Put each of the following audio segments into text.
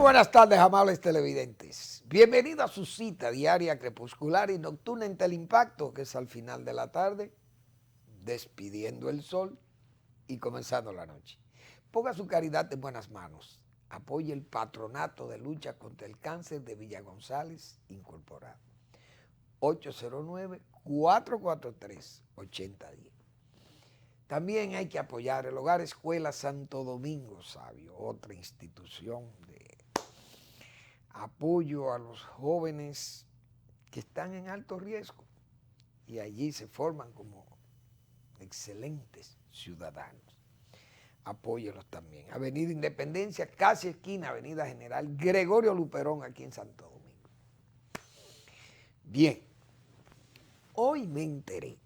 buenas tardes, amables televidentes. Bienvenido a su cita diaria, crepuscular y nocturna en Teleimpacto, que es al final de la tarde, despidiendo el sol y comenzando la noche. Ponga su caridad en buenas manos. Apoye el Patronato de Lucha contra el Cáncer de Villa González, incorporado. 809-443-8010. También hay que apoyar el Hogar Escuela Santo Domingo Sabio, otra institución de apoyo a los jóvenes que están en alto riesgo y allí se forman como excelentes ciudadanos. Apóyelos también. Avenida Independencia, casi esquina Avenida General Gregorio Luperón, aquí en Santo Domingo. Bien, hoy me enteré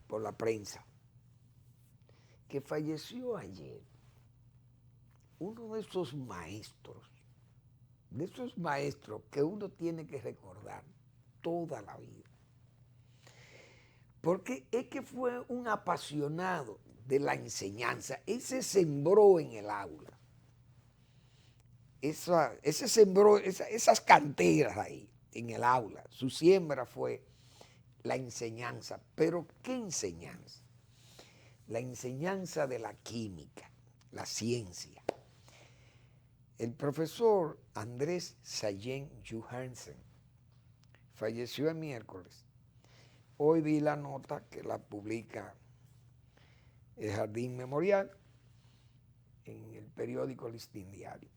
por la prensa que falleció ayer uno de esos maestros que uno tiene que recordar toda la vida. Porque es que fue un apasionado de la enseñanza. Él se sembró en el aula. Ese sembró esas canteras ahí, en el aula. Su siembra fue la enseñanza. ¿Pero qué enseñanza? La enseñanza de la química, la ciencia. El profesor Andrés Sallén Johansen falleció el miércoles. Hoy vi la nota que la publica el Jardín Memorial en el periódico Listín Diario.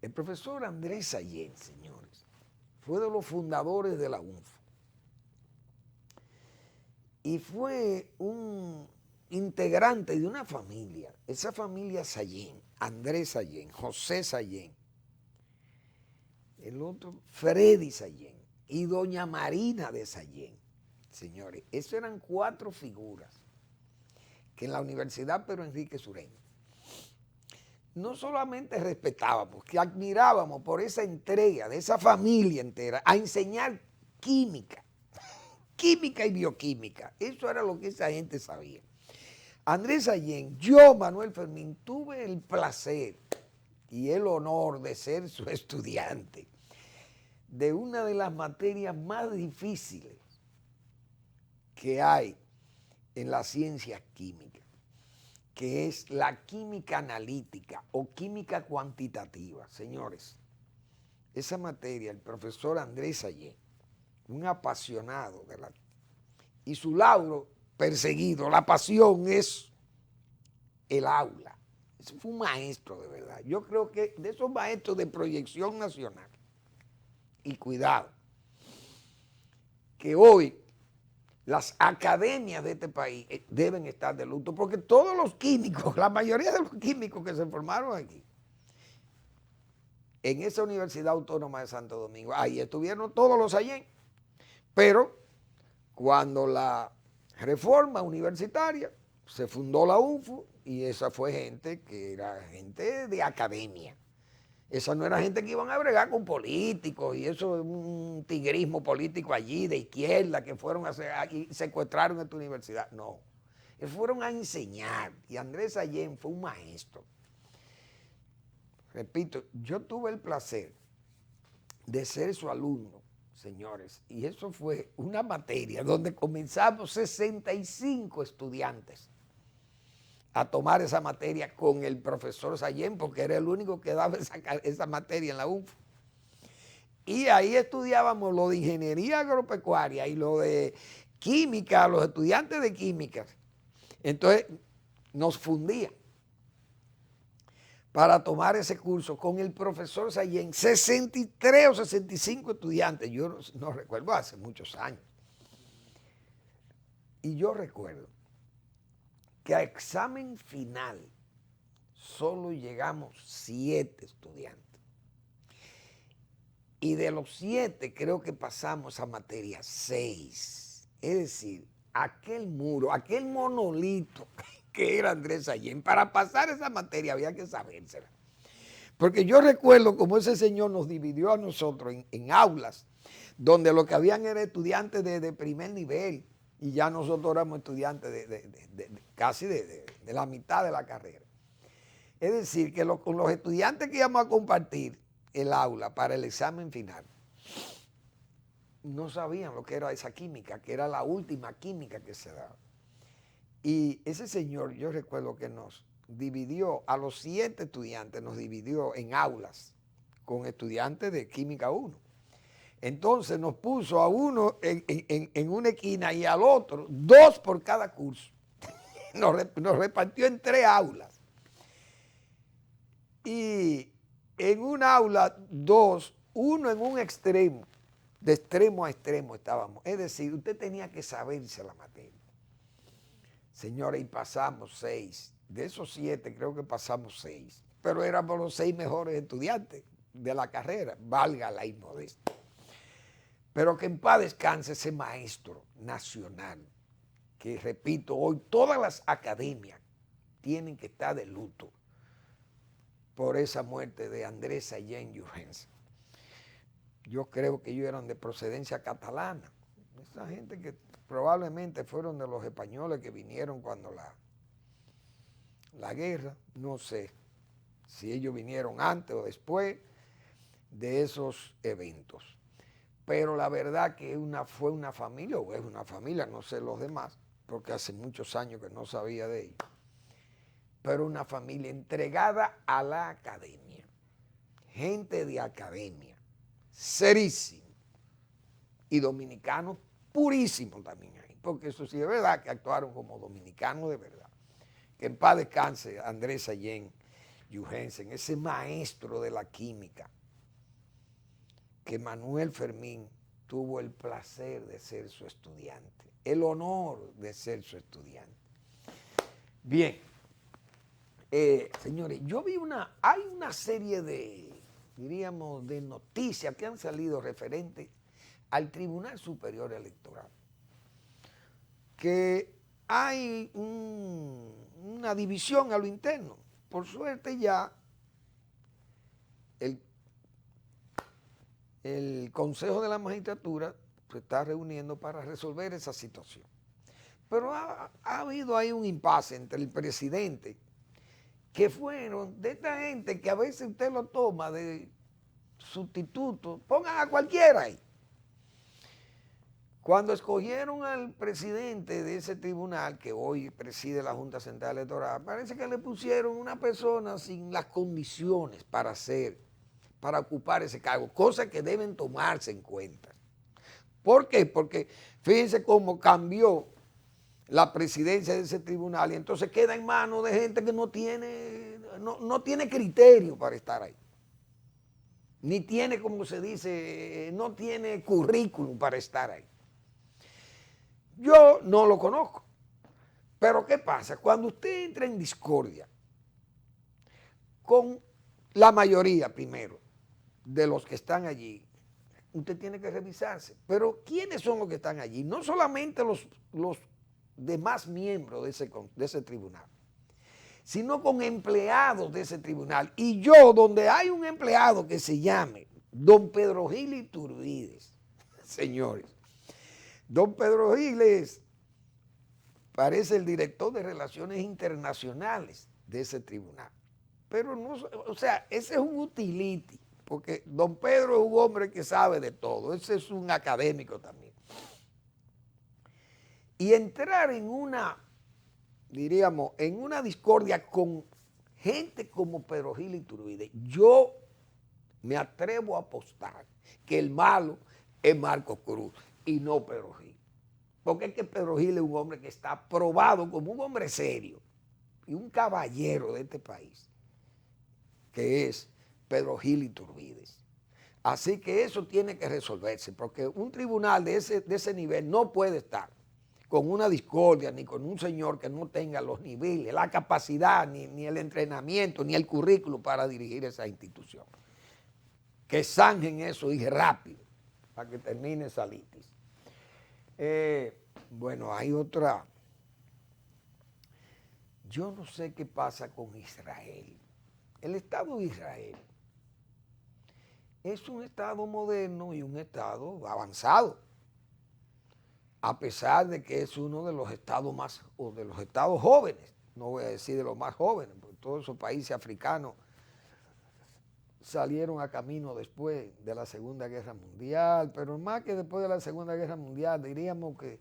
El profesor Andrés Sallén, señores, fue de los fundadores de la UNFO y fue un integrante de una familia, esa familia Sallén, Andrés Sallén, José Sallén, el otro Freddy Sallén y doña Marina de Sallén. Señores, esos eran 4 figuras que en la Universidad Pedro Enrique Sureño no solamente respetábamos, que admirábamos por esa entrega de esa familia entera a enseñar química y bioquímica. Eso era lo que esa gente sabía. Andrés Sallén, yo, Manuel Fermín, tuve el placer y el honor de ser su estudiante de una de las materias más difíciles que hay en la ciencia química, que es la química analítica o química cuantitativa. Señores, esa materia, el profesor Andrés Sallén, un apasionado de la... y su lauro perseguido, la pasión es el aula. Ese fue un maestro de verdad. Yo creo que de esos maestros de proyección nacional, y cuidado, que hoy las academias de este país deben estar de luto, porque todos los químicos, la mayoría de los químicos que se formaron aquí, en esa Universidad Autónoma de Santo Domingo, ahí estuvieron todos los Sallén, pero cuando la reforma universitaria se fundó la UNFO y esa fue gente que era gente de academia. Esa no era gente que iban a bregar con políticos y eso es un tigrismo político allí de izquierda que fueron a hacer aquí, secuestraron esta universidad. No, ellos fueron a enseñar y Andrés Sallén fue un maestro. Repito, yo tuve el placer de ser su alumno, señores, y eso fue una materia donde comenzamos 65 estudiantes a tomar esa materia con el profesor Sallén, porque era el único que daba esa materia en la UNFO. Y ahí estudiábamos lo de ingeniería agropecuaria y lo de química, los estudiantes de química. Entonces nos fundían para tomar ese curso con el profesor Sallén, 63 o 65 estudiantes, yo no recuerdo, hace muchos años. Y yo recuerdo que a examen final solo llegamos 7 estudiantes. Y de los 7 creo que pasamos a materia 6. Es decir, aquel muro, aquel monolito que era Andrés Sallén, para pasar esa materia había que sabérsela. Porque yo recuerdo cómo ese señor nos dividió a nosotros en aulas, donde lo que habían eran estudiantes de primer nivel, y ya nosotros éramos estudiantes casi de la mitad de la carrera. Es decir, que con los estudiantes que íbamos a compartir el aula para el examen final, no sabían lo que era esa química, que era la última química que se daba. Y ese señor, yo recuerdo que nos dividió, a los 7 estudiantes, nos dividió en aulas con estudiantes de Química 1. Entonces nos puso a uno en una esquina y al otro, 2 por cada curso. Nos repartió en 3 aulas. Y en un aula, 2, uno en un extremo, de extremo a extremo estábamos. Es decir, usted tenía que saberse la materia. Señores, y pasamos 6. De esos 7 creo que pasamos 6. Pero éramos los 6 mejores estudiantes de la carrera, valga la inmodestia. Pero que en paz descanse ese maestro nacional, que repito, hoy todas las academias tienen que estar de luto por esa muerte de Andrés Sallén Jugensen. Yo creo que ellos eran de procedencia catalana. Esa gente que probablemente fueron de los españoles que vinieron cuando la guerra, no sé si ellos vinieron antes o después de esos eventos. Pero la verdad que fue una familia, o es una familia, no sé los demás, porque hace muchos años que no sabía de ellos, pero una familia entregada a la academia, gente de academia, serísimo, y dominicanos purísimos también ahí, porque eso sí es verdad que actuaron como dominicanos de verdad. Que en paz descanse Andrés Sallén Jugensen, ese maestro de la química, que Manuel Fermín tuvo el placer de ser su estudiante, el honor de ser su estudiante. Bien, señores, yo vi hay una serie diríamos, de noticias que han salido referentes al Tribunal Superior Electoral, que hay una división a lo interno. Por suerte ya el Consejo de la Magistratura se está reuniendo para resolver esa situación. Pero ha habido ahí un impasse entre el presidente, que fueron de esta gente que a veces usted lo toma de sustituto, pongan a cualquiera ahí. Cuando escogieron al presidente de ese tribunal, que hoy preside la Junta Central Electoral, parece que le pusieron una persona sin las condiciones para ocupar ese cargo, cosas que deben tomarse en cuenta. ¿Por qué? Porque fíjense cómo cambió la presidencia de ese tribunal y entonces queda en manos de gente que no tiene criterio para estar ahí. Ni tiene, como se dice, no tiene currículum para estar ahí. Yo no lo conozco. Pero ¿qué pasa? Cuando usted entra en discordia con la mayoría, primero, de los que están allí, usted tiene que revisarse. Pero ¿quiénes son los que están allí? No solamente los demás miembros de ese tribunal, sino con empleados de ese tribunal. Y yo, donde hay un empleado que se llame don Pedro Gil Iturbides, señores, don Pedro Gil parece el director de Relaciones Internacionales de ese tribunal. Pero no, o sea, ese es un utility, porque don Pedro es un hombre que sabe de todo, ese es un académico también. Y entrar en diríamos, en una discordia con gente como Pedro Gil Iturbides, yo me atrevo a apostar que el malo es Marcos Cruz y no Pedro Gil. Porque es que Pedro Gil es un hombre que está probado como un hombre serio y un caballero de este país, que es Pedro Gil Iturbides. Así que eso tiene que resolverse, porque un tribunal de ese nivel no puede estar con una discordia, ni con un señor que no tenga los niveles, la capacidad, ni el entrenamiento, ni el currículo para dirigir esa institución. Que zanjen eso y rápido, para que termine esa litis. Bueno, hay otra. Yo no sé qué pasa con Israel. El Estado de Israel es un Estado moderno y un Estado avanzado, a pesar de que es uno de los estados o de los estados jóvenes, no voy a decir de los más jóvenes, porque todos esos países africanos salieron a camino después de la Segunda Guerra Mundial, pero más que después de la Segunda Guerra Mundial, diríamos que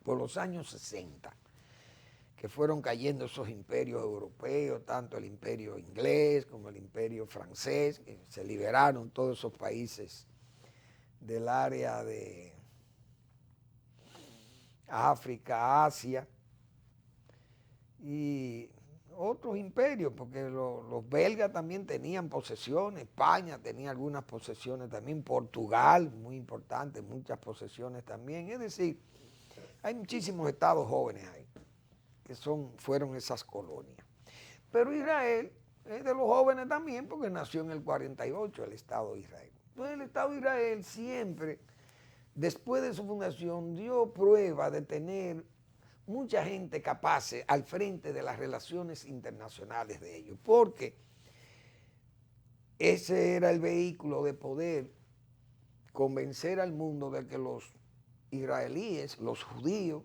por los años 60, que fueron cayendo esos imperios europeos, tanto el imperio inglés como el imperio francés, que se liberaron todos esos países del área de África, Asia, y otros imperios, porque los belgas también tenían posesiones, España tenía algunas posesiones también, Portugal, muy importante, muchas posesiones también, es decir, hay muchísimos estados jóvenes ahí, que fueron esas colonias. Pero Israel es de los jóvenes también, porque nació en el 48 el Estado de Israel. Entonces el Estado de Israel siempre, después de su fundación, dio prueba de tener mucha gente capaz al frente de las relaciones internacionales de ellos, porque ese era el vehículo de poder convencer al mundo de que los israelíes, los judíos,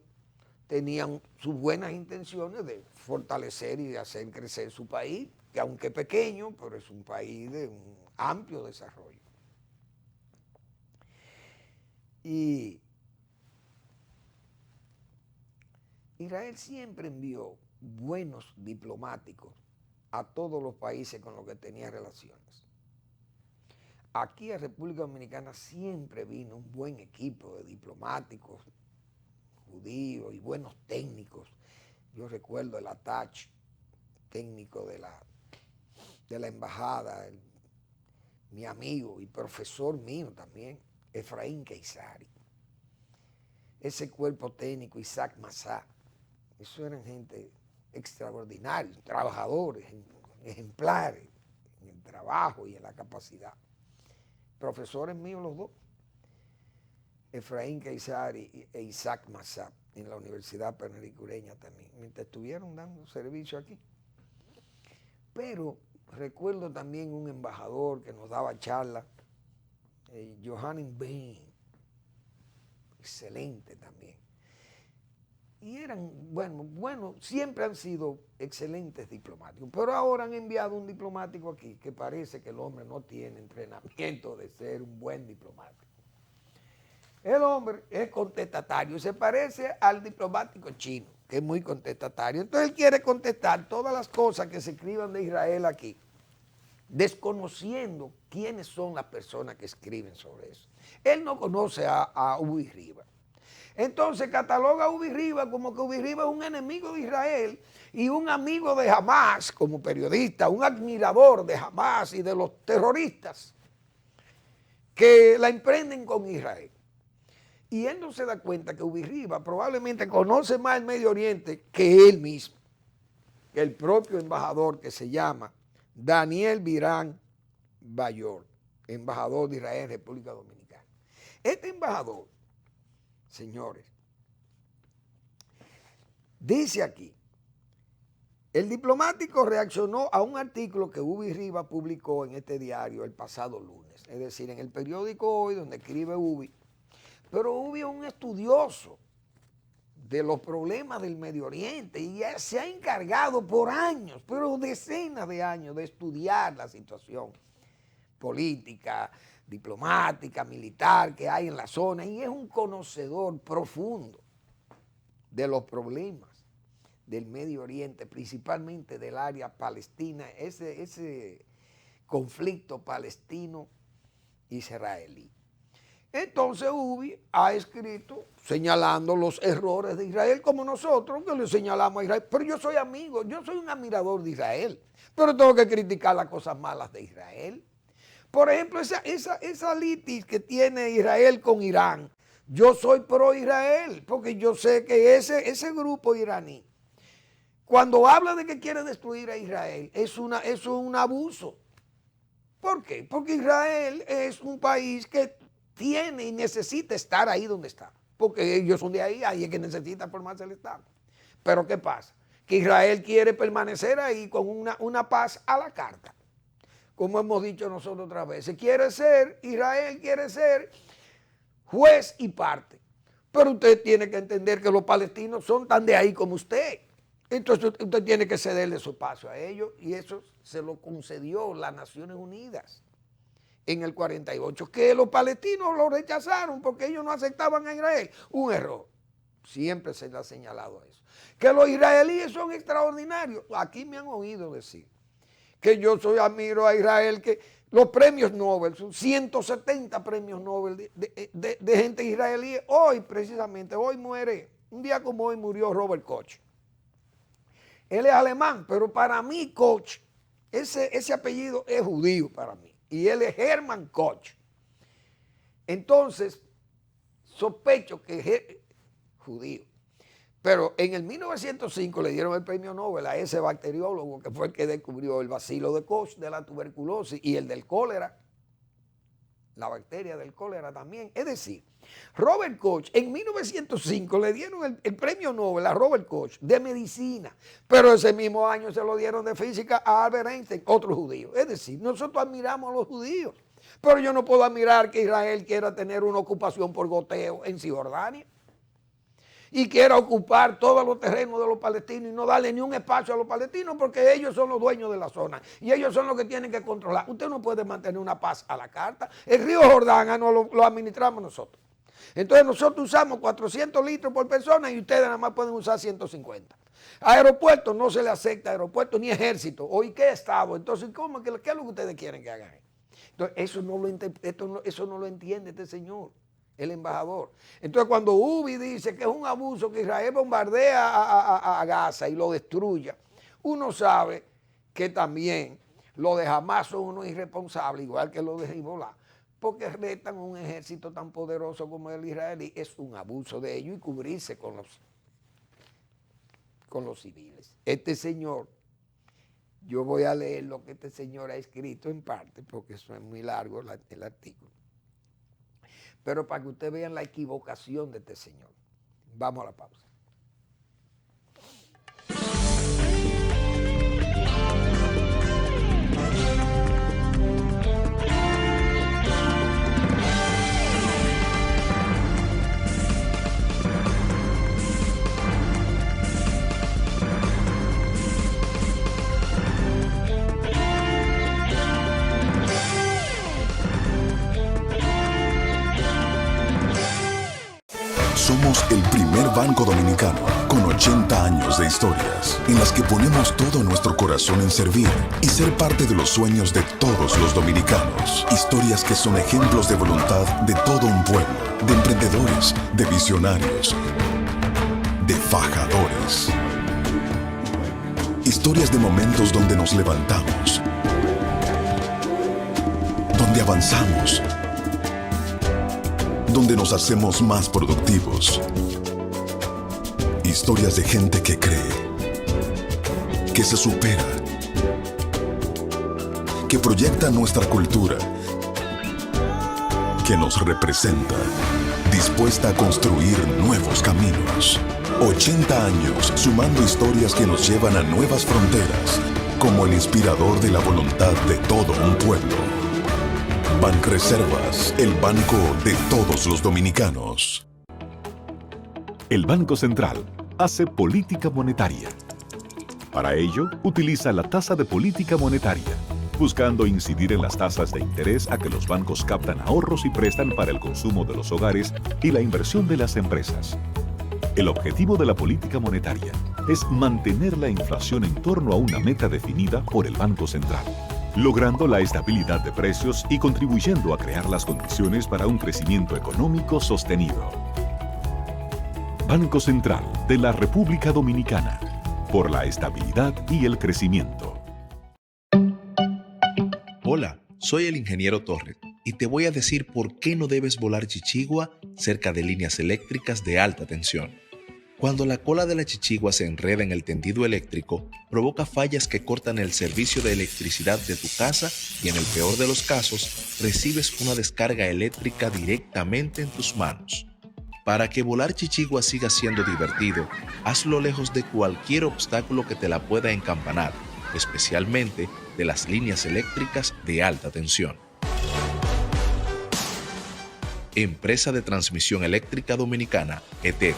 tenían sus buenas intenciones de fortalecer y de hacer crecer su país, que aunque pequeño, pero es un país de un amplio desarrollo. Y Israel siempre envió buenos diplomáticos a todos los países con los que tenía relaciones. Aquí a República Dominicana siempre vino un buen equipo de diplomáticos judíos y buenos técnicos. Yo recuerdo el attach técnico de la embajada, mi amigo y profesor mío también, Efraín Keisari. Ese cuerpo técnico, Isaac Massá, eso eran gente extraordinaria, trabajadores, ejemplares en el trabajo y en la capacidad. Profesores míos los dos, Efraín Keisari e Isaac Massá, en la Universidad Pernambucaneña también, mientras estuvieron dando servicio aquí. Pero recuerdo también un embajador que nos daba charlas, Johannes Bain, excelente también. Y eran, bueno, siempre han sido excelentes diplomáticos, pero ahora han enviado un diplomático aquí que parece que el hombre no tiene entrenamiento de ser un buen diplomático. El hombre es contestatario, se parece al diplomático chino, que es muy contestatario. Entonces él quiere contestar todas las cosas que se escriban de Israel aquí, desconociendo quiénes son las personas que escriben sobre eso. Él no conoce a Ubi Rivas. Entonces cataloga a Ubi Rivas como que Ubi Rivas es un enemigo de Israel y un amigo de Hamas como periodista, un admirador de Hamas y de los terroristas que la emprenden con Israel. Y él no se da cuenta que Ubi Rivas probablemente conoce más el Medio Oriente que él mismo, que el propio embajador que se llama Daniel Birán Bayor, embajador de Israel en República Dominicana. Este embajador, señores, dice aquí, el diplomático reaccionó a un artículo que Ubi Rivas publicó en este diario el pasado lunes, es decir, en el periódico Hoy, donde escribe Ubi, pero Ubi es un estudioso de los problemas del Medio Oriente y se ha encargado por años, pero decenas de años, de estudiar la situación política, diplomática, militar que hay en la zona, y es un conocedor profundo de los problemas del Medio Oriente, principalmente del área palestina, ese conflicto palestino-israelí. Entonces Ubi ha escrito señalando los errores de Israel, como nosotros que le señalamos a Israel. Pero yo soy amigo, yo soy un admirador de Israel, pero tengo que criticar las cosas malas de Israel. Por ejemplo, esa litis que tiene Israel con Irán, yo soy pro Israel, porque yo sé que ese grupo iraní, cuando habla de que quiere destruir a Israel, eso es un abuso. ¿Por qué? Porque Israel es un país que tiene y necesita estar ahí donde está, porque ellos son de ahí es que necesita formarse el Estado. Pero ¿qué pasa? Que Israel quiere permanecer ahí con una paz a la carta. Como hemos dicho nosotros otras veces, Israel quiere ser juez y parte. Pero usted tiene que entender que los palestinos son tan de ahí como usted. Entonces usted tiene que cederle su espacio a ellos y eso se lo concedió las Naciones Unidas en el 48, que los palestinos lo rechazaron porque ellos no aceptaban a Israel. Un error. Siempre se le ha señalado eso. Que los israelíes son extraordinarios. Aquí me han oído decir que yo admiro a Israel, que los premios Nobel, son 170 premios Nobel de gente israelí. Hoy, precisamente, hoy muere, un día como hoy murió Robert Koch. Él es alemán, pero para mí Koch, ese apellido es judío para mí. Y él es Hermann Koch. Entonces, sospecho que es judío. Pero en el 1905 le dieron el premio Nobel a ese bacteriólogo que fue el que descubrió el bacilo de Koch de la tuberculosis y el del cólera, la bacteria del cólera también. Es decir, Robert Koch, en 1905 le dieron el premio Nobel a Robert Koch de medicina, pero ese mismo año se lo dieron de física a Albert Einstein, otro judío. Es decir, nosotros admiramos a los judíos, pero yo no puedo admirar que Israel quiera tener una ocupación por goteo en Cisjordania y quiera ocupar todos los terrenos de los palestinos y no darle ni un espacio a los palestinos porque ellos son los dueños de la zona y ellos son los que tienen que controlar. Usted no puede mantener una paz a la carta. El río Jordán lo administramos nosotros. Entonces nosotros usamos 400 litros por persona y ustedes nada más pueden usar 150. Aeropuertos no se le acepta aeropuertos ni ejército. ¿O y qué estado? Entonces, ¿qué es lo que ustedes quieren que hagan? Entonces, eso no lo entiende este señor, el embajador. Entonces, cuando Ubi dice que es un abuso que Israel bombardea a Gaza y lo destruya, uno sabe que también los de Hamas son unos irresponsables, igual que los de Hezbollah, porque retan un ejército tan poderoso como el israelí. Es un abuso de ellos y cubrirse con los civiles. Este señor, yo voy a leer lo que este señor ha escrito en parte, porque eso es muy largo el artículo. Pero para que ustedes vean la equivocación de este señor. Vamos a la pausa. Somos el primer banco dominicano con 80 años de historias en las que ponemos todo nuestro corazón en servir y ser parte de los sueños de todos los dominicanos. Historias que son ejemplos de voluntad de todo un pueblo, de emprendedores, de visionarios, de fajadores. Historias de momentos donde nos levantamos, donde avanzamos, donde nos hacemos más productivos. Historias de gente que cree, que se supera, que proyecta nuestra cultura, que nos representa, dispuesta a construir nuevos caminos. 80 años sumando historias que nos llevan a nuevas fronteras, como el inspirador de la voluntad de todo un pueblo. Banreservas, el banco de todos los dominicanos. El Banco Central hace política monetaria. Para ello, utiliza la tasa de política monetaria, buscando incidir en las tasas de interés a que los bancos captan ahorros y prestan para el consumo de los hogares y la inversión de las empresas. El objetivo de la política monetaria es mantener la inflación en torno a una meta definida por el Banco Central, logrando la estabilidad de precios y contribuyendo a crear las condiciones para un crecimiento económico sostenido. Banco Central de la República Dominicana, por la estabilidad y el crecimiento. Hola, soy el ingeniero Torres y te voy a decir por qué no debes volar chichigua cerca de líneas eléctricas de alta tensión. Cuando la cola de la chichigua se enreda en el tendido eléctrico, provoca fallas que cortan el servicio de electricidad de tu casa y en el peor de los casos, recibes una descarga eléctrica directamente en tus manos. Para que volar chichigua siga siendo divertido, hazlo lejos de cualquier obstáculo que te la pueda encampanar, especialmente de las líneas eléctricas de alta tensión. Empresa de Transmisión Eléctrica Dominicana, ETED.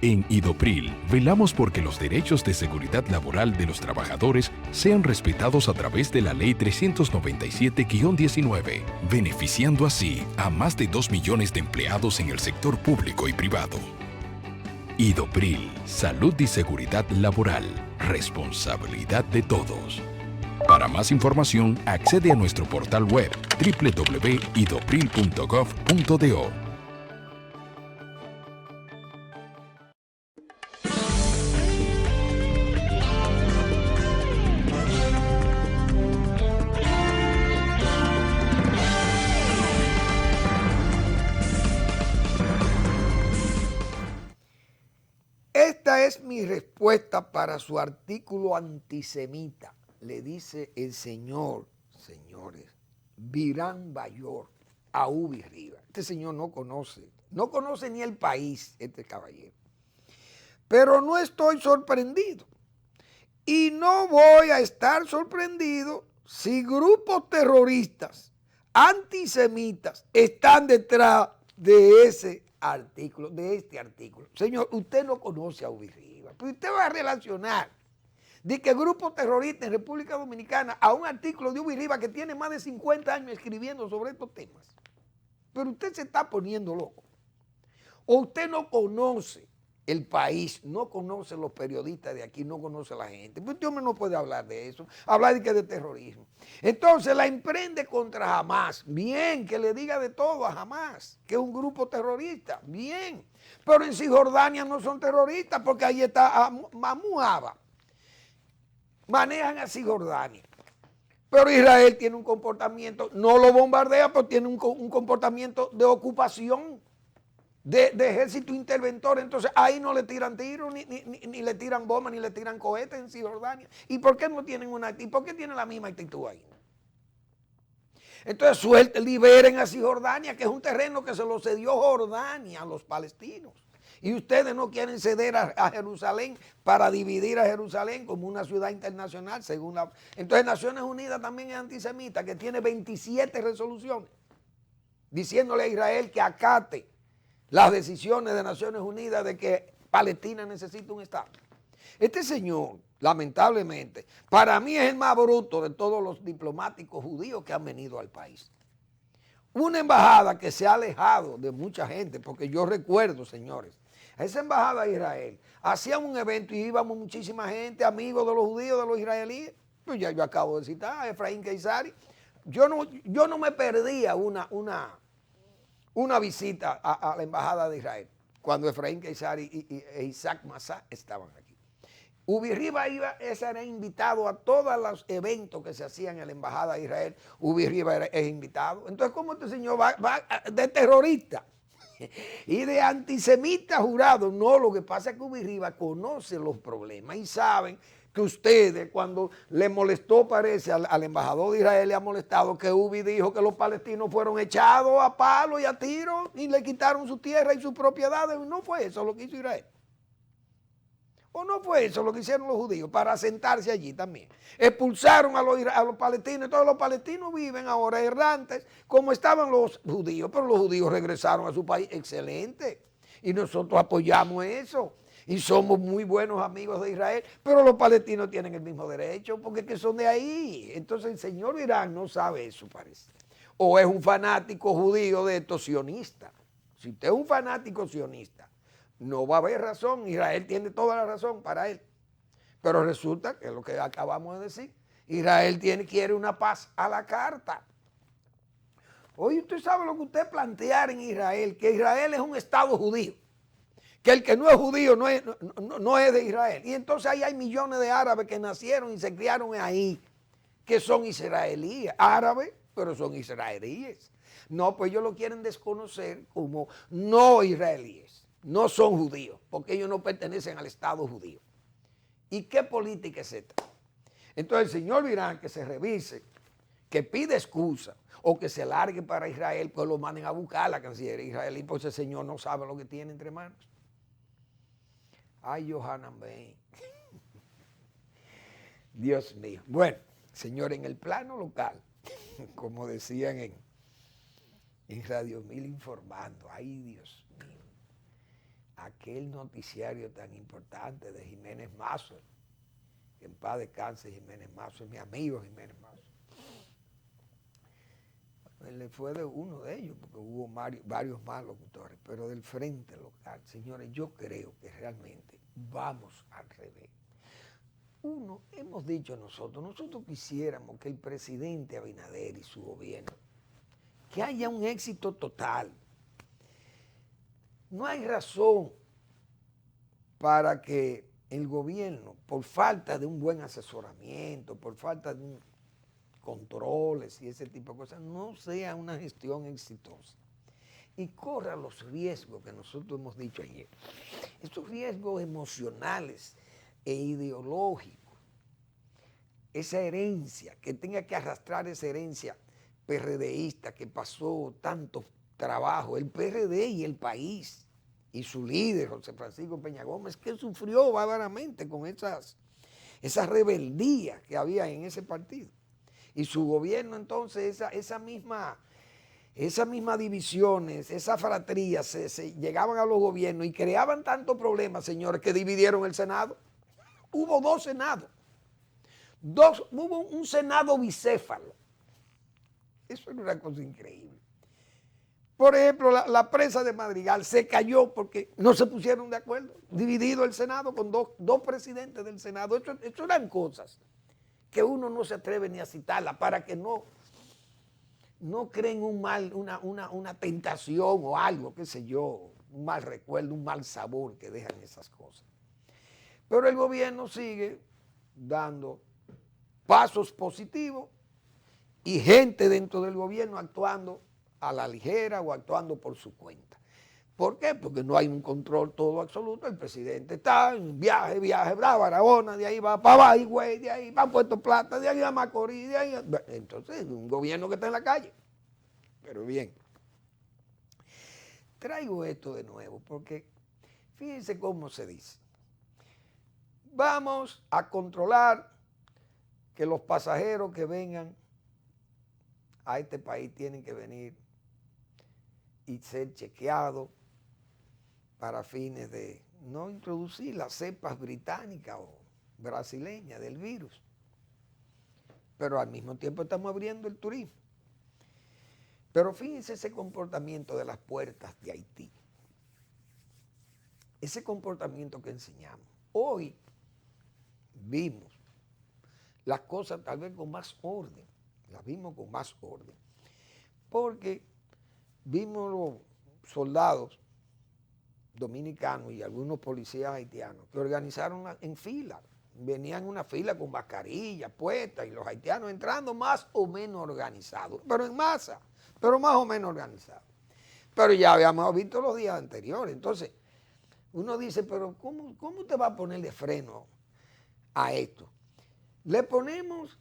En Idopril, velamos porque los derechos de seguridad laboral de los trabajadores sean respetados a través de la Ley 397-19, beneficiando así a más de 2 millones de empleados en el sector público y privado. Idopril, salud y seguridad laboral, responsabilidad de todos. Para más información, accede a nuestro portal web www.idopril.gov.do. Esta es mi respuesta para su artículo antisemita, le dice el señor, señores, Virán Bayor a Ubi Rivas. Este señor no conoce ni el país, este caballero. Pero no estoy sorprendido. Y no voy a estar sorprendido si grupos terroristas, antisemitas, están detrás de ese artículo, de este artículo. Señor, usted no conoce a Ubi Rivas, pero usted va a relacionar de que grupo terrorista en República Dominicana a un artículo de Ubi Rivas que tiene más de 50 años escribiendo sobre estos temas. Pero usted se está poniendo loco. O usted no conoce el país, no conoce los periodistas de aquí, no conoce a la gente. Pues usted no puede hablar de eso, hablar de que de terrorismo. Entonces la emprende contra Hamas. Bien, que le diga de todo a Hamas, que es un grupo terrorista. Bien. Pero en Cisjordania no son terroristas porque ahí está Mahmoud Abbas. Manejan a Cisjordania. Pero Israel tiene un comportamiento, no lo bombardea, pero tiene un comportamiento de ocupación, de ejército interventor. Entonces ahí no le tiran tiros, ni le tiran bombas, ni le tiran cohetes en Cisjordania. ¿Y por qué no tienen ¿y por qué tienen la misma actitud ahí? Entonces liberen a Cisjordania, que es un terreno que se lo cedió Jordania a los palestinos. Y ustedes no quieren ceder a Jerusalén para dividir a Jerusalén como una ciudad internacional, según la... Entonces Naciones Unidas también es antisemita, que tiene 27 resoluciones diciéndole a Israel que acate las decisiones de Naciones Unidas de que Palestina necesita un Estado. Este señor, lamentablemente, para mí es el más bruto de todos los diplomáticos judíos que han venido al país. Una embajada que se ha alejado de mucha gente, porque yo recuerdo, señores, a esa embajada de Israel, hacían un evento y íbamos muchísima gente, amigos de los judíos, de los israelíes. Pues ya yo acabo de citar a Efraín Keisari. Yo no me perdía una visita a la embajada de Israel cuando Efraín Keisari e Isaac Massá estaban aquí. Ubi Rivas era invitado a todos los eventos que se hacían en la embajada de Israel. Ubi Rivas es invitado. Entonces, ¿cómo este señor va de terrorista y de antisemita jurado? No, lo que pasa es que Ubi Rivas conoce los problemas y saben que ustedes, cuando le molestó, parece, al embajador de Israel le ha molestado que Ubi dijo que los palestinos fueron echados a palo y a tiro y le quitaron su tierra y sus propiedades. No fue eso lo que hizo Israel. ¿O no fue eso lo que hicieron los judíos para asentarse allí también? Expulsaron a los palestinos, y todos los palestinos viven ahora errantes como estaban los judíos, pero los judíos regresaron a su país. Excelente. Y nosotros apoyamos eso. Y somos muy buenos amigos de Israel, pero los palestinos tienen el mismo derecho porque es que son de ahí. Entonces el señor Virán no sabe eso, parece. O es un fanático judío de estos sionistas. Si usted es un fanático sionista, no va a haber razón. Israel tiene toda la razón para él. Pero resulta que es lo que acabamos de decir. Israel quiere una paz a la carta. Oye, usted sabe lo que usted plantear en Israel, que Israel es un estado judío. Que el que no es judío no es de Israel. Y entonces ahí hay millones de árabes que nacieron y se criaron ahí, que son israelíes, árabes, pero son israelíes. No, pues ellos lo quieren desconocer como no israelíes, no son judíos, porque ellos no pertenecen al Estado judío. ¿Y qué política es esta? Entonces el señor Virán que se revise, que pide excusa o que se largue para Israel, pues lo manden a buscar a la cancillería israelí, pues ese señor no sabe lo que tiene entre manos. Ay, Johanan Ben. Dios mío. Bueno, señor, en el plano local, como decían en Radio 1000 informando, ay, Dios mío. aquel noticiario tan importante de Jiménez Mazo, que en paz descanse Jiménez Mazo, es mi amigo Jiménez Mazo. Él fue de uno de ellos, porque hubo varios más locutores, pero del Frente Local. Señores, yo creo que realmente vamos al revés. Uno, hemos dicho nosotros quisiéramos que el presidente Abinader y su gobierno, que haya un éxito total. No hay razón para que el gobierno, por falta de un buen asesoramiento, por falta de controles y ese tipo de cosas, no sea una gestión exitosa y corra los riesgos que nosotros hemos dicho ayer. Estos riesgos emocionales e ideológicos, esa herencia, que tenga que arrastrar esa herencia PRDista que pasó tanto trabajo, el PRD y el país, y su líder, José Francisco Peña Gómez, que sufrió bárbaramente con esas rebeldías que había en ese partido. Y su gobierno entonces, esas mismas divisiones, esas fratrías, se llegaban a los gobiernos y creaban tantos problemas, señores, que dividieron el Senado. Hubo 2 senados. Hubo un Senado bicéfalo. Eso era una cosa increíble. Por ejemplo, la presa de Madrigal se cayó porque no se pusieron de acuerdo. Dividido el Senado con dos presidentes del Senado. Eso eran cosas que uno no se atreve ni a citarla para que no creen una tentación o algo, qué sé yo, un mal recuerdo, un mal sabor que dejan esas cosas. Pero el gobierno sigue dando pasos positivos y gente dentro del gobierno actuando a la ligera o actuando por su cuenta. ¿Por qué? Porque no hay un control todo absoluto. El presidente está en viaje, va a Barahona, de ahí va para Baigüey, de ahí va a Puerto Plata, de ahí a Macorís, de ahí a... Entonces, un gobierno que está en la calle. Pero bien, traigo esto de nuevo porque fíjense cómo se dice. Vamos a controlar que los pasajeros que vengan a este país tienen que venir y ser chequeados para fines de no introducir las cepas británicas o brasileñas del virus. Pero al mismo tiempo estamos abriendo el turismo. Pero fíjense ese comportamiento de las puertas de Haití. Ese comportamiento que enseñamos. Hoy vimos las cosas tal vez con más orden. Las vimos con más orden. Porque vimos los soldados dominicanos y algunos policías haitianos que organizaron en fila. Venían en una fila con mascarillas puestas y los haitianos entrando más o menos organizados, pero en masa, pero más o menos organizados. Pero ya habíamos visto los días anteriores. Entonces, uno dice, pero ¿cómo te va a poner de freno a esto? Le ponemos,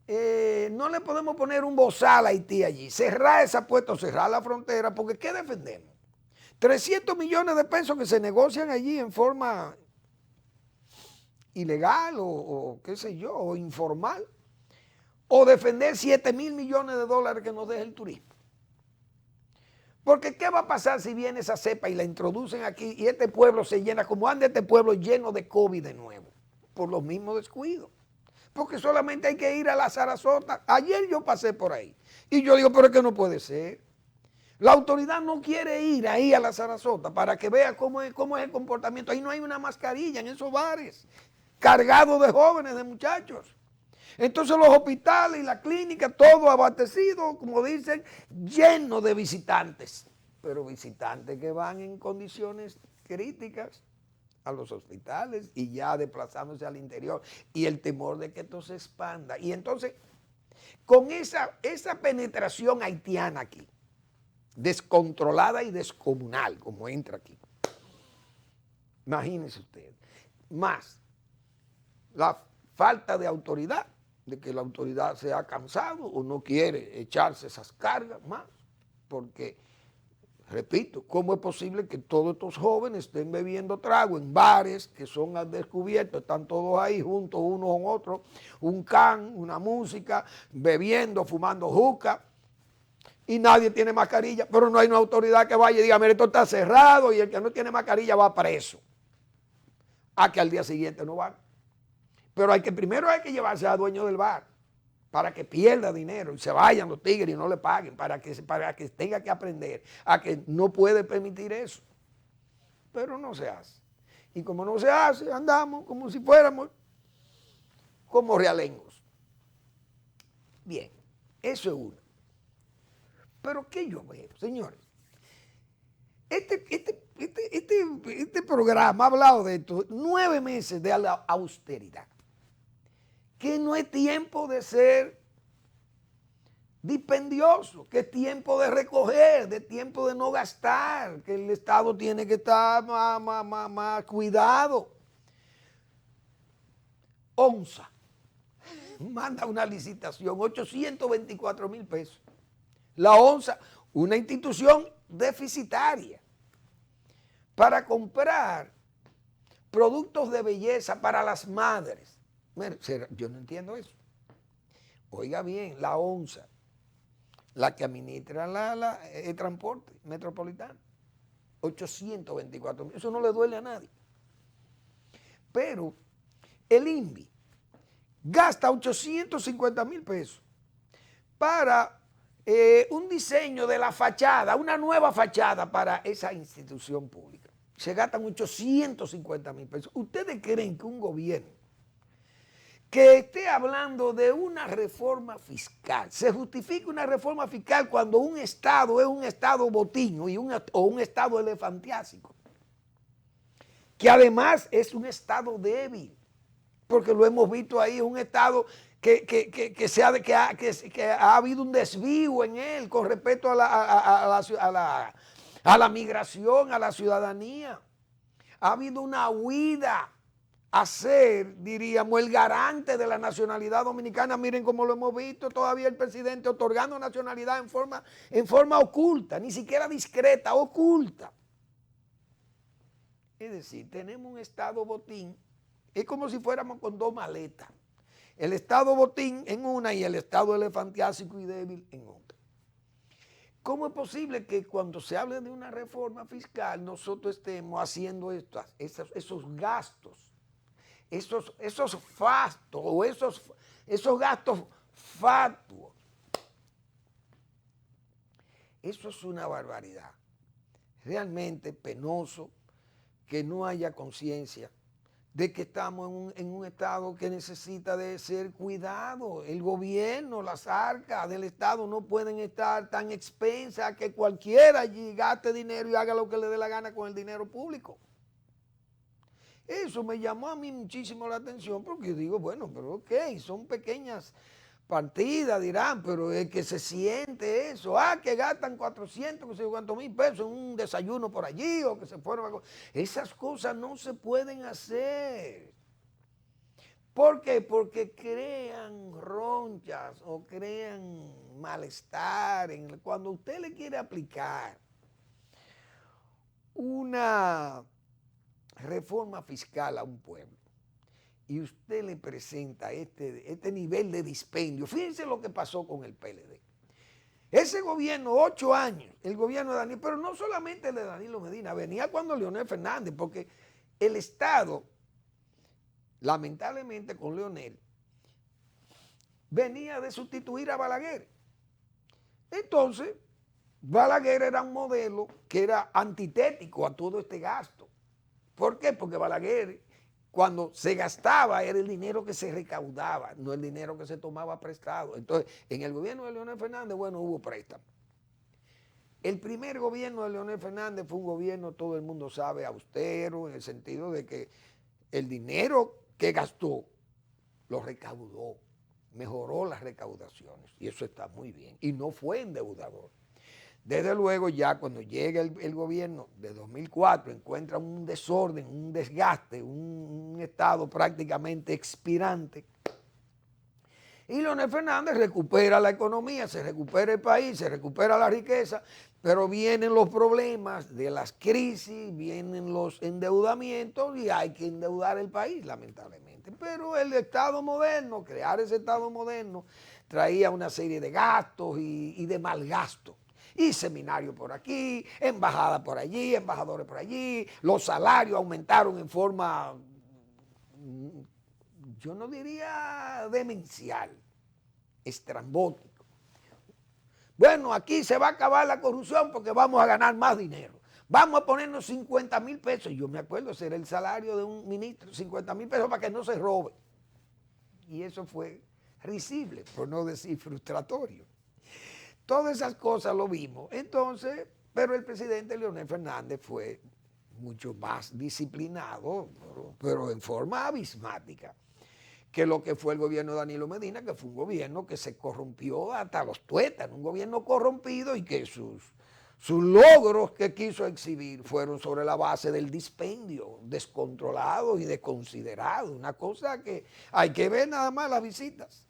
no le podemos poner un bozal a Haití allí, cerrar esa puerta o cerrar la frontera, porque ¿qué defendemos? 300 millones de pesos que se negocian allí en forma ilegal o qué sé yo, o informal, o defender 7,000 millones de dólares que nos deja el turismo. Porque ¿qué va a pasar si viene esa cepa y la introducen aquí y este pueblo se llena, como anda este pueblo lleno de COVID de nuevo? Por los mismos descuidos. Porque solamente hay que ir a la Sarasota. Ayer yo pasé por ahí y yo digo, pero es que no puede ser. La autoridad no quiere ir ahí a la Sarasota para que vea cómo es el comportamiento. Ahí no hay una mascarilla en esos bares, cargados de jóvenes, de muchachos. Entonces los hospitales y la clínica, todo abastecido, como dicen, lleno de visitantes. Pero visitantes que van en condiciones críticas a los hospitales y ya desplazándose al interior. Y el temor de que esto se expanda. Y entonces, con esa penetración haitiana aquí, descontrolada y descomunal, como entra aquí. Imagínense ustedes. Más la falta de autoridad, de que la autoridad se ha cansado o no quiere echarse esas cargas más, porque, repito, ¿cómo es posible que todos estos jóvenes estén bebiendo trago en bares que son al descubierto, están todos ahí juntos uno con otro, un can, una música, bebiendo, fumando juca? y nadie tiene mascarilla, pero no hay una autoridad que vaya y diga, mire, esto está cerrado y el que no tiene mascarilla va preso. A que al día siguiente no van. Pero primero hay que llevarse al dueño del bar para que pierda dinero y se vayan los tigres y no le paguen, para que tenga que aprender a que no puede permitir eso. Pero no se hace. Y como no se hace, andamos como si fuéramos como realengos. Bien, eso es uno. Pero ¿qué yo veo, señores? Este programa ha hablado de esto, 9 meses de la austeridad. Que no es tiempo de ser dispendioso, que es tiempo de recoger, de tiempo de no gastar, que el Estado tiene que estar más cuidado. ONSA manda una licitación, 824,000 pesos. La ONSA, una institución deficitaria, para comprar productos de belleza para las madres. Yo no entiendo eso. Oiga bien, la ONSA, la que administra el transporte metropolitano, 824,000, eso no le duele a nadie. Pero el INVI gasta 850,000 pesos para un diseño de la fachada, una nueva fachada para esa institución pública. Se gastan 850,000 pesos. ¿Ustedes creen que un gobierno que esté hablando de una reforma fiscal, se justifica una reforma fiscal cuando un Estado es un Estado botín o un Estado elefantiásico, que además es un Estado débil, porque lo hemos visto ahí, es un Estado que ha habido un desvío en él con respecto a la migración, a la ciudadanía. Ha habido una huida a ser, diríamos, el garante de la nacionalidad dominicana. Miren cómo lo hemos visto todavía el presidente otorgando nacionalidad en forma oculta, ni siquiera discreta, oculta. Es decir, tenemos un Estado botín, es como si fuéramos con 2 maletas. El Estado botín en una y el Estado elefantiásico y débil en otra. ¿Cómo es posible que cuando se hable de una reforma fiscal nosotros estemos haciendo esos gastos, esos fastos o esos gastos fatuos? Eso es una barbaridad. Realmente penoso que no haya conciencia de que estamos en un Estado que necesita de ser cuidado. El gobierno, las arcas del Estado no pueden estar tan expensas que cualquiera allí gaste dinero y haga lo que le dé la gana con el dinero público. Eso me llamó a mí muchísimo la atención porque digo, bueno, pero ok, son pequeñas partidas, dirán, pero es que se siente eso. Que gastan 400, que sé yo cuántos mil pesos en un desayuno por allí o que se fueron. Esas cosas no se pueden hacer. ¿Por qué? Porque crean ronchas o crean malestar. Cuando usted le quiere aplicar una reforma fiscal a un pueblo, y usted le presenta este nivel de dispendio. Fíjense lo que pasó con el PLD. Ese gobierno, 8 años, el gobierno de Danilo, pero no solamente el de Danilo Medina, venía cuando Leonel Fernández, porque el Estado, lamentablemente con Leonel, venía de sustituir a Balaguer. Entonces, Balaguer era un modelo que era antitético a todo este gasto. ¿Por qué? Porque Balaguer, cuando se gastaba, era el dinero que se recaudaba, no el dinero que se tomaba prestado. Entonces, en el gobierno de Leonel Fernández, bueno, hubo préstamo. El primer gobierno de Leonel Fernández fue un gobierno, todo el mundo sabe, austero, en el sentido de que el dinero que gastó lo recaudó, mejoró las recaudaciones, y eso está muy bien, y no fue endeudador. Desde luego, ya cuando llega el gobierno de 2004, encuentra un desorden, un desgaste, un Estado prácticamente expirante. Y Leonel Fernández recupera la economía, se recupera el país, se recupera la riqueza, pero vienen los problemas de las crisis, vienen los endeudamientos y hay que endeudar el país, lamentablemente. Pero el Estado moderno, crear ese Estado moderno, traía una serie de gastos y de malgastos. Y seminario por aquí, embajada por allí, embajadores por allí, los salarios aumentaron en forma, yo no diría demencial, estrambótico. Bueno, aquí se va a acabar la corrupción porque vamos a ganar más dinero. Vamos a ponernos 50,000 pesos. Yo me acuerdo, ese era el salario de un ministro, 50,000 pesos para que no se robe. Y eso fue risible, por no decir frustratorio. Todas esas cosas lo vimos. Entonces, pero el presidente Leonel Fernández fue mucho más disciplinado, pero en forma abismática, que lo que fue el gobierno de Danilo Medina, que fue un gobierno que se corrompió hasta los tuétanos, un gobierno corrompido y que sus logros que quiso exhibir fueron sobre la base del dispendio descontrolado y desconsiderado. Una cosa que hay que ver nada más las visitas.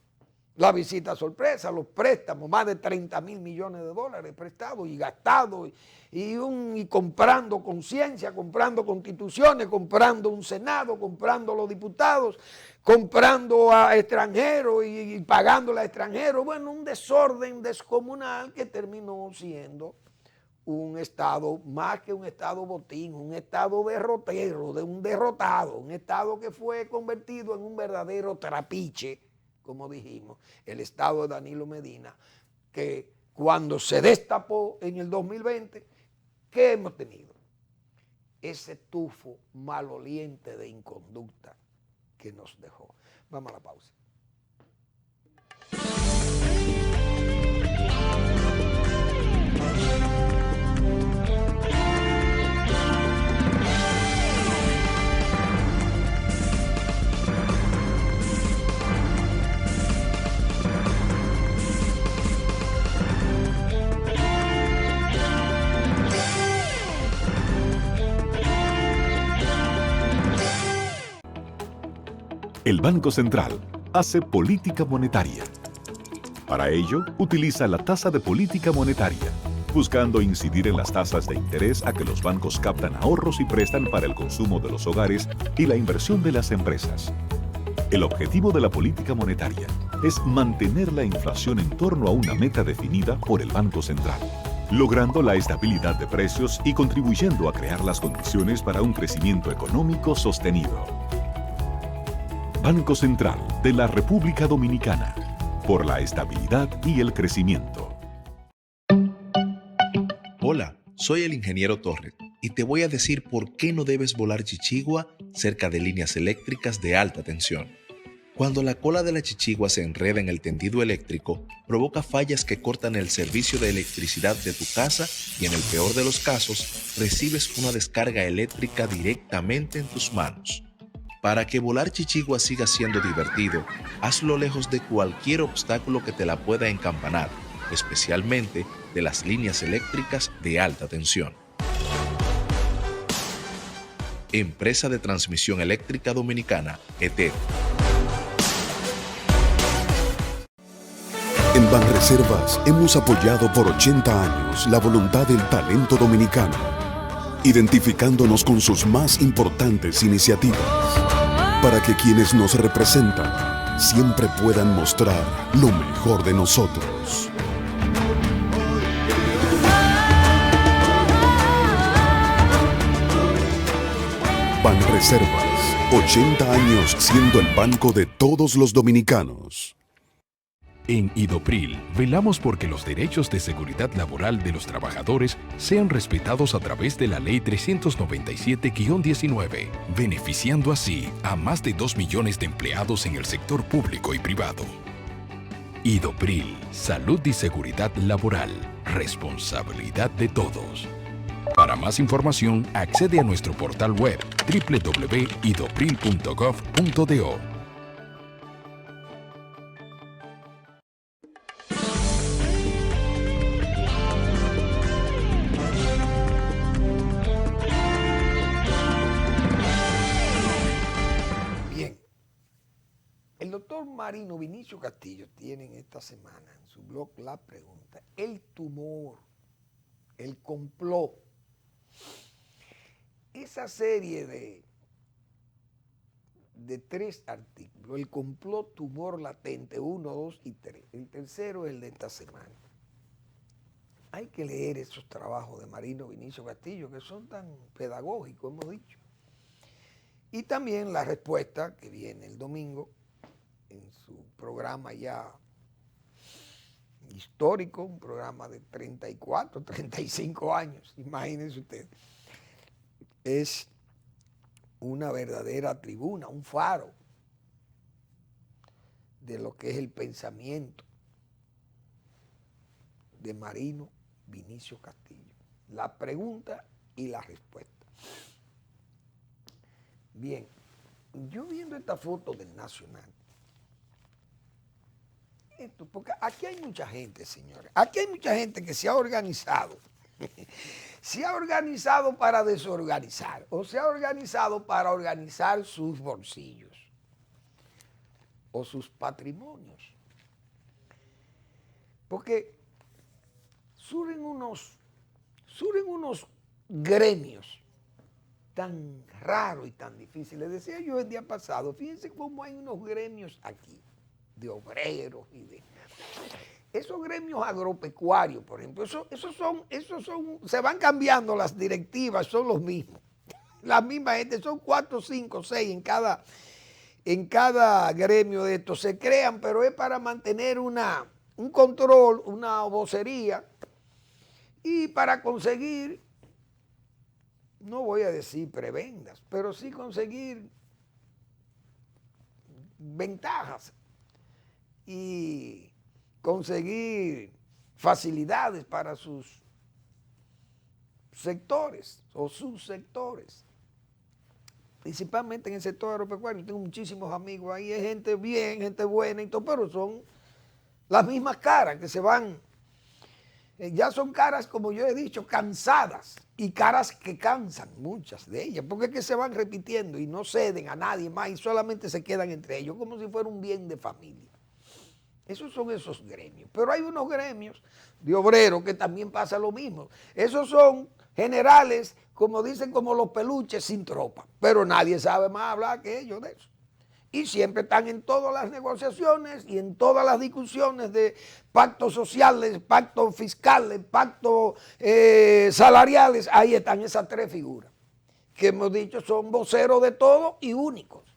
La visita sorpresa, los préstamos, más de 30,000 millones de dólares prestados y gastados, y comprando conciencia, comprando constituciones, comprando un Senado, comprando los diputados, comprando a extranjeros y pagándole a extranjeros. Bueno, un desorden descomunal que terminó siendo un Estado, más que un Estado botín, un Estado derrotero, de un derrotado, un Estado que fue convertido en un verdadero trapiche, como dijimos, el Estado de Danilo Medina, que cuando se destapó en el 2020, ¿qué hemos tenido? Ese tufo maloliente de inconducta que nos dejó. Vamos a la pausa. El Banco Central hace política monetaria. Para ello, utiliza la tasa de política monetaria, buscando incidir en las tasas de interés a que los bancos captan ahorros y prestan para el consumo de los hogares y la inversión de las empresas. El objetivo de la política monetaria es mantener la inflación en torno a una meta definida por el Banco Central, logrando la estabilidad de precios y contribuyendo a crear las condiciones para un crecimiento económico sostenido. Banco Central de la República Dominicana, por la estabilidad y el crecimiento. Hola, soy el ingeniero Torres y te voy a decir por qué no debes volar chichigua cerca de líneas eléctricas de alta tensión. Cuando la cola de la chichigua se enreda en el tendido eléctrico, provoca fallas que cortan el servicio de electricidad de tu casa y en el peor de los casos, recibes una descarga eléctrica directamente en tus manos. Para que volar chichigua siga siendo divertido, hazlo lejos de cualquier obstáculo que te la pueda encampanar, especialmente de las líneas eléctricas de alta tensión. Empresa de Transmisión Eléctrica Dominicana, ETED. En Banreservas hemos apoyado por 80 años la voluntad del talento dominicano, identificándonos con sus más importantes iniciativas, para que quienes nos representan siempre puedan mostrar lo mejor de nosotros. Banreservas, 80 años siendo el banco de todos los dominicanos. En Idopril, velamos porque los derechos de seguridad laboral de los trabajadores sean respetados a través de la Ley 397-19, beneficiando así a más de 2 millones de empleados en el sector público y privado. Idopril, salud y seguridad laboral, responsabilidad de todos. Para más información, accede a nuestro portal web www.idopril.gov.do. El doctor Marino Vinicio Castillo tiene esta semana en su blog la pregunta, el tumor, el complot, esa serie de 3 artículos, el complot tumor latente 1, 2 y 3, el tercero es el de esta semana. hay que leer esos trabajos de Marino Vinicio Castillo, que son tan pedagógicos, hemos dicho. Y también la respuesta que viene el domingo en su programa ya histórico, un programa de 34, 35 años, imagínense ustedes. Es una verdadera tribuna, un faro de lo que es el pensamiento de Marino Vinicio Castillo. La pregunta y la respuesta. Bien, yo viendo esta foto del Nacional, porque aquí hay mucha gente, señores, aquí hay mucha gente que se ha organizado, se ha organizado para desorganizar, o se ha organizado para organizar sus bolsillos o sus patrimonios. Porque surgen unos gremios tan raros y tan difíciles. Decía yo el día pasado, fíjense cómo hay unos gremios aquí, de obreros y de... Esos gremios agropecuarios, por ejemplo, esos son, se van cambiando las directivas, son los mismos. La misma gente, son 4, 5, 6 en cada gremio de estos. Se crean, pero es para mantener un control, una vocería, y para conseguir, no voy a decir prebendas, pero sí conseguir ventajas y conseguir facilidades para sus sectores o subsectores. Principalmente en el sector agropecuario, tengo muchísimos amigos ahí, hay gente bien, gente buena y todo, pero son las mismas caras que se van. Ya son caras, como yo he dicho, cansadas, y caras que cansan, muchas de ellas, porque es que se van repitiendo y no ceden a nadie más y solamente se quedan entre ellos, como si fuera un bien de familia. Esos son esos gremios. Pero hay unos gremios de obreros que también pasa lo mismo. Esos son generales, como dicen, como los peluches sin tropa, pero nadie sabe más hablar que ellos de eso. Y siempre están en todas las negociaciones y en todas las discusiones de pactos sociales, pactos fiscales, pactos salariales. Ahí están esas tres figuras que hemos dicho son voceros de todo y únicos.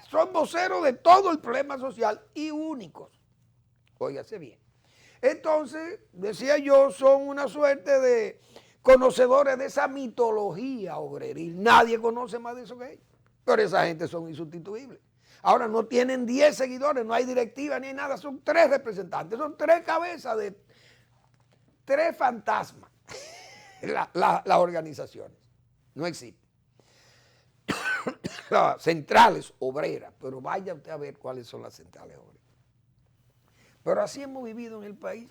Son voceros de todo el problema social y únicos. Óigase bien. Entonces, decía yo, son una suerte de conocedores de esa mitología obreril. Nadie conoce más de eso que ellos. Pero esa gente son insustituibles. Ahora no tienen 10 seguidores, no hay directiva ni nada, son 3 representantes, son 3 cabezas de 3 fantasmas. Las organizaciones no existen. Las centrales obreras, pero vaya usted a ver cuáles son las centrales obreras. Pero así hemos vivido en el país.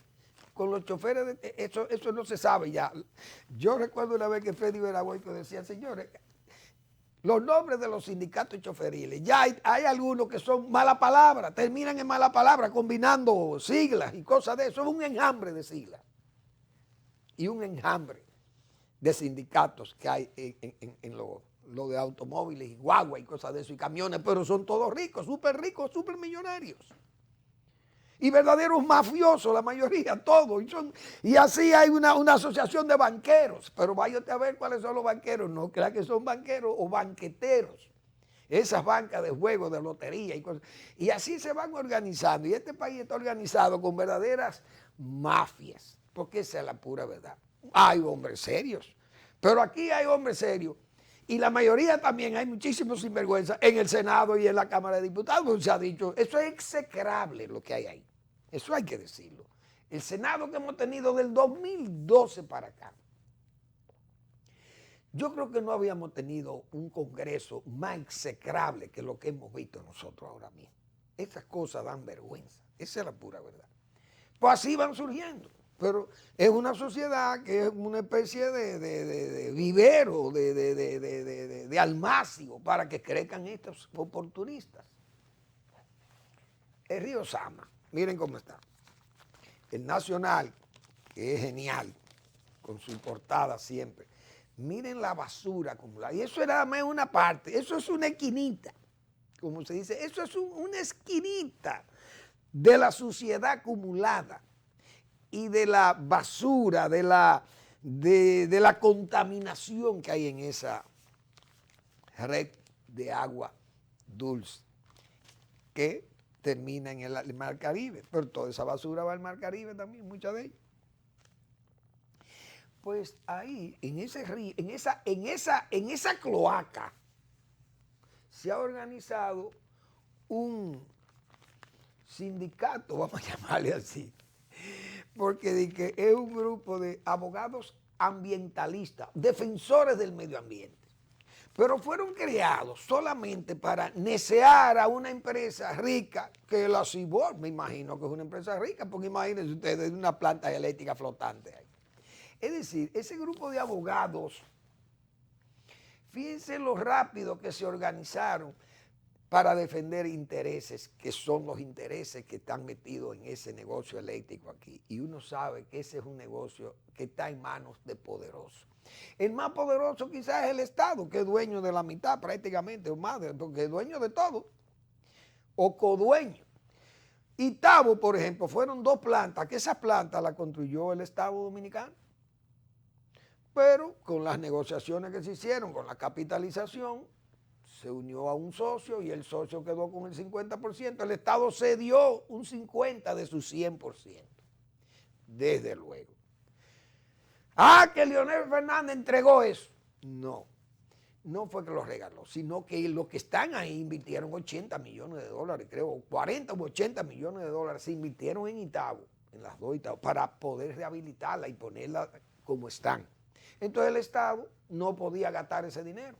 Con los choferes, eso no se sabe ya. Yo recuerdo una vez que Freddy Veragoico decía, señores, los nombres de los sindicatos choferiles, ya hay algunos que son mala palabra, terminan en mala palabra, combinando siglas y cosas de eso. Es un enjambre de siglas y un enjambre de sindicatos que hay en lo de automóviles y guagua y cosas de eso y camiones, pero son todos ricos, súper millonarios. Y verdaderos mafiosos, la mayoría, todos. Y así hay una asociación de banqueros. Pero vaya a ver cuáles son los banqueros. No crea que son banqueros o banqueteros. Esas bancas de juego, de lotería y cosas. Y así se van organizando. Y este país está organizado con verdaderas mafias. Porque esa es la pura verdad. Hay hombres serios. Pero aquí hay hombres serios. Y la mayoría también, hay muchísimos sinvergüenzas en el Senado y en la Cámara de Diputados. Se ha dicho, eso es execrable lo que hay ahí. Eso hay que decirlo. El Senado que hemos tenido del 2012 para acá. Yo creo que no habíamos tenido un Congreso más execrable que lo que hemos visto nosotros ahora mismo. Esas cosas dan vergüenza. Esa es la pura verdad. Pues así van surgiendo. Pero es una sociedad que es una especie de vivero, de almacio para que crezcan estos oportunistas. El río Sama, miren cómo está. El Nacional, que es genial, con su portada siempre. Miren la basura acumulada. Y eso era más una parte, eso es una esquinita, como se dice, eso es una esquinita de la suciedad acumulada. y de la basura, de la contaminación que hay en esa red de agua dulce que termina en el Mar Caribe. Pero toda esa basura va al Mar Caribe también, mucha de ella. Pues ahí, en ese río, en esa cloaca, se ha organizado un sindicato, vamos a llamarle así, porque es un grupo de abogados ambientalistas, defensores del medio ambiente, pero fueron creados solamente para necear a una empresa rica, que la Cibor, me imagino que es una empresa rica, porque imagínense ustedes una planta eléctrica flotante ahí. Es decir, ese grupo de abogados, fíjense lo rápido que se organizaron para defender intereses, que son los intereses que están metidos en ese negocio eléctrico aquí. Y uno sabe que ese es un negocio que está en manos de poderosos. El más poderoso quizás es el Estado, que es dueño de la mitad prácticamente, o más, porque es dueño de todo, o codueño. Itabo, por ejemplo, fueron 2 plantas, que esas plantas las construyó el Estado dominicano. Pero con las negociaciones que se hicieron, con la capitalización, se unió a un socio y el socio quedó con el 50%. El Estado cedió un 50% de su 100%, desde luego. Que Leonel Fernández entregó eso. No, no fue que lo regaló, sino que los que están ahí invirtieron 80 millones de dólares, creo, 40 u 80 millones de dólares se invirtieron en Itabo, en las 2 Itabo, para poder rehabilitarla y ponerla como están. Entonces el Estado no podía gastar ese dinero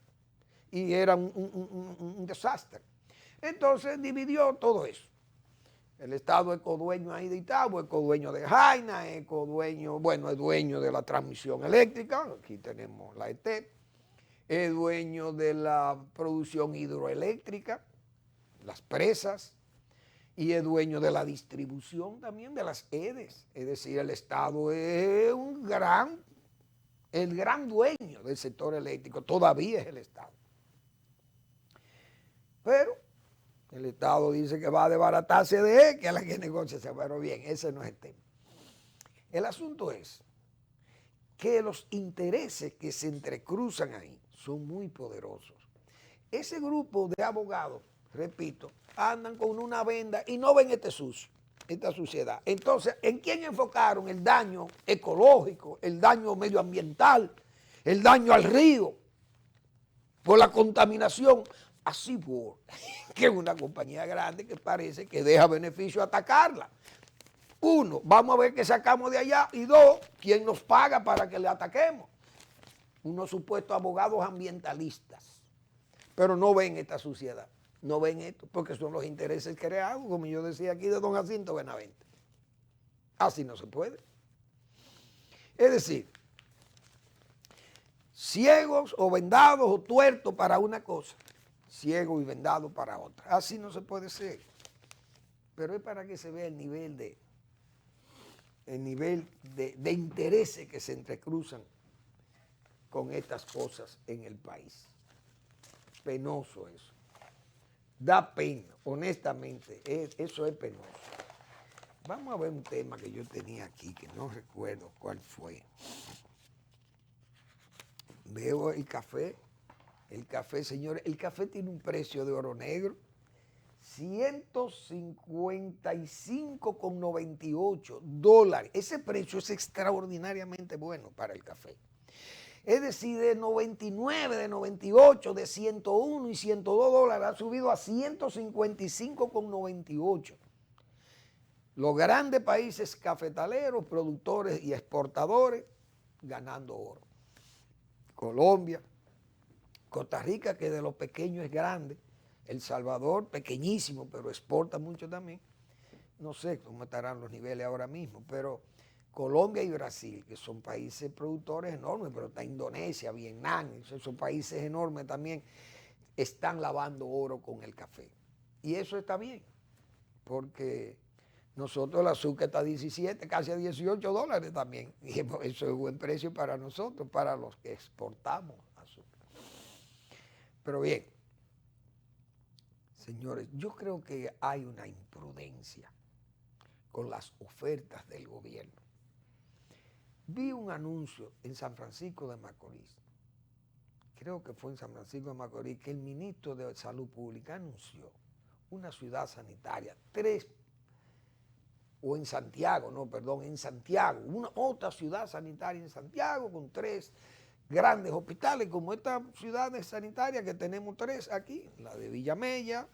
y era un desastre. Entonces dividió todo eso. El Estado es codueño ahí de Itabo, es codueño de Jaina, es codueño, bueno, es dueño de la transmisión eléctrica, aquí tenemos la ETEP, es dueño de la producción hidroeléctrica, las presas, y es dueño de la distribución también de las EDES. Es decir, el Estado es el gran dueño del sector eléctrico, todavía es el Estado. Pero el Estado dice que va a desbaratarse de él, que es la que negocia. Pero bien, ese no es el tema. El asunto es que los intereses que se entrecruzan ahí son muy poderosos. Ese grupo de abogados, repito, andan con una venda y no ven esta suciedad. Entonces, ¿en quién enfocaron el daño ecológico, el daño medioambiental, el daño al río por la contaminación? A Cibor, que es una compañía grande que parece que deja beneficio atacarla. 1, vamos a ver qué sacamos de allá, y 2, ¿quién nos paga para que le ataquemos? Unos supuestos abogados ambientalistas, pero no ven esta suciedad, no ven esto, porque son los intereses creados, como yo decía aquí, de don Jacinto Benavente. Así no se puede. Es decir, ciegos o vendados o tuertos para una cosa, ciego y vendado para otra. Así no se puede ser. Pero es para que se vea el nivel de intereses que se entrecruzan con estas cosas en el país. Penoso eso. Da pena, honestamente, eso es penoso. Vamos a ver un tema que yo tenía aquí, que no recuerdo cuál fue. Veo el café. El café, señores, el café tiene un precio de oro negro, $155,98. Ese precio es extraordinariamente bueno para el café. Es decir, de 99, de 98, de 101 y 102 dólares ha subido a 155,98. Los grandes países cafetaleros, productores y exportadores ganando oro. Colombia, Costa Rica, que de los pequeños es grande, El Salvador, pequeñísimo, pero exporta mucho también. No sé cómo estarán los niveles ahora mismo, pero Colombia y Brasil, que son países productores enormes, pero está Indonesia, Vietnam, esos países enormes también, están lavando oro con el café. Y eso está bien, porque nosotros el azúcar está a 17, casi a 18 dólares también. Y eso es buen precio para nosotros, para los que exportamos azúcar. Pero bien, señores, yo creo que hay una imprudencia con las ofertas del gobierno. vi un anuncio en San Francisco de Macorís, creo que fue en San Francisco de Macorís, que el ministro de Salud Pública anunció una ciudad sanitaria, en Santiago, otra ciudad sanitaria en Santiago con 3 grandes hospitales, como esta ciudad sanitaria que tenemos 3 aquí, la de Villamella,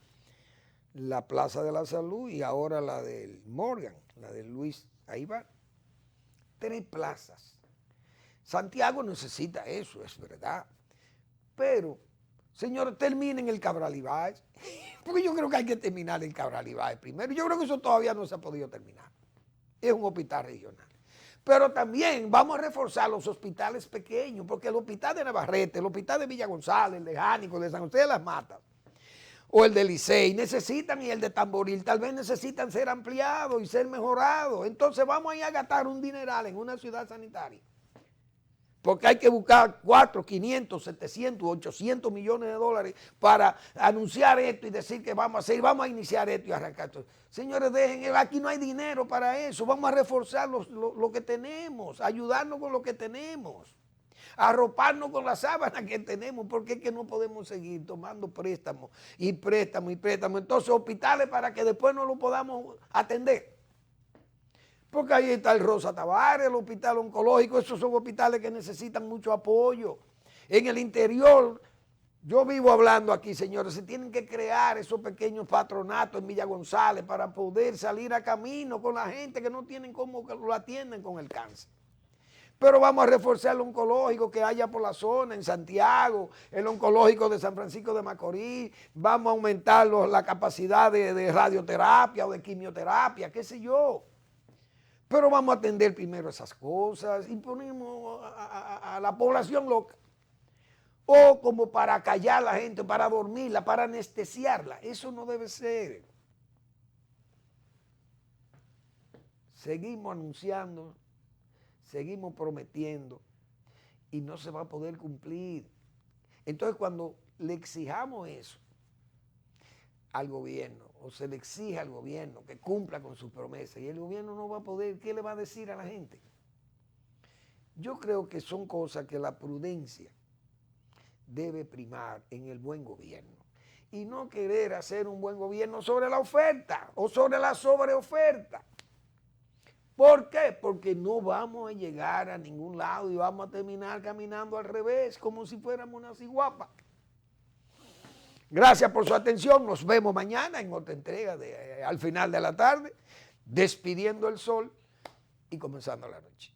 la Plaza de la Salud y ahora la del Morgan, la de Luis, ahí va, 3 plazas. Santiago necesita eso, es verdad, pero, señores, terminen el Cabral Ibáez, porque yo creo que hay que terminar el Cabral Ibáez primero. Yo creo que eso todavía no se ha podido terminar. Es un hospital regional. Pero también vamos a reforzar los hospitales pequeños, porque el hospital de Navarrete, el hospital de Villa González, el de Jánico, el de San José de las Matas, o el de Licey, necesitan, y el de Tamboril, tal vez necesitan ser ampliados y ser mejorados. Entonces vamos a ir a gastar un dineral en una ciudad sanitaria. Porque hay que buscar 4, 500, 700, 800 millones de dólares para anunciar esto y decir que vamos a iniciar esto y arrancar esto. Señores, aquí no hay dinero para eso, vamos a reforzar lo que tenemos, ayudarnos con lo que tenemos, arroparnos con la sábana que tenemos, porque es que no podemos seguir tomando préstamos y préstamos y préstamos. Entonces, hospitales para que después no lo podamos atender. Porque ahí está el Rosa Tavares, el hospital oncológico, esos son hospitales que necesitan mucho apoyo. En el interior, yo vivo hablando aquí, señores, se tienen que crear esos pequeños patronatos en Villa González para poder salir a camino con la gente que no tienen cómo que lo atienden con el cáncer. Pero vamos a reforzar el oncológico que haya por la zona, en Santiago, el oncológico de San Francisco de Macorís, vamos a aumentar la capacidad de radioterapia o de quimioterapia, qué sé yo. Pero vamos a atender primero esas cosas y ponemos a la población loca. O como para callar a la gente, para dormirla, para anestesiarla. Eso no debe ser. Seguimos anunciando, seguimos prometiendo y no se va a poder cumplir. Entonces, cuando le exijamos eso al gobierno, o se le exige al gobierno que cumpla con sus promesas y el gobierno no va a poder, ¿qué le va a decir a la gente? Yo creo que son cosas que la prudencia debe primar en el buen gobierno y no querer hacer un buen gobierno sobre la oferta o sobre la sobreoferta. ¿Por qué? Porque no vamos a llegar a ningún lado y vamos a terminar caminando al revés como si fuéramos una ciguapa. Gracias por su atención, nos vemos mañana en otra entrega al final de la tarde, despidiendo el sol y comenzando la noche.